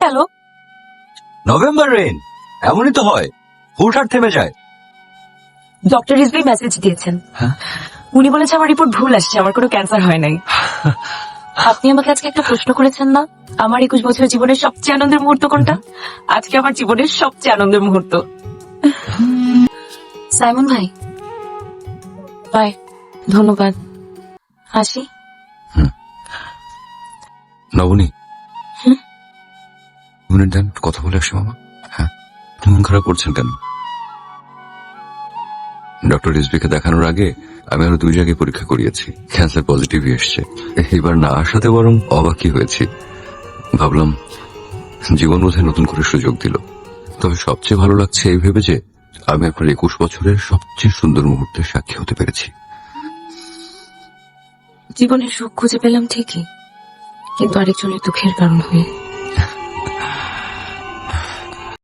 গেল? November rain এমনই তো হয়, হুটহাট থেমে যায়। ডক্টর রিজভি মেসেজ দিয়েছেন। হ্যাঁ? উনি বলেছে আমার রিপোর্ট ভুল আসছে, আমার কোনো ক্যান্সার হয় নাই। আপনি আমাকে আজকে একটা প্রশ্ন করেছেন না, আমার 21 বছরের জীবনের সবচেয়ে আনন্দের মুহূর্ত কোনটা? আজকে আমার জীবনের সবচেয়ে আনন্দের মুহূর্ত। সাইমন ভাই বাই, ধন্যবাদ, আসি। নবনী, মিনিট দেন, কথা বলে আসি মামা। হ্যাঁ, আপনি মন খারাপ করছেন কেন? ডক্টর রিজভিকে দেখানোর আগে আমি আরো 2 জায়গায় পরীক্ষা করিয়েছি, ক্যান্সার পজিটিভই এসছে। এবার না আসাতে বরং অবাকই হয়েছি। ভাবলাম জীবন বোধহয় নতুন করে সুযোগ দিল। তবে সবচেয়ে ভালো লাগছে এই ভেবে যে আমি আপনার 21 বছরের সবচেয়ে সুন্দর মুহূর্তের সাক্ষী হতে পেরেছি। জীবনের সুখ খুঁজে পেলাম ঠিকই, কিন্তু আরেকজনের দুঃখের কারণ হয়ে।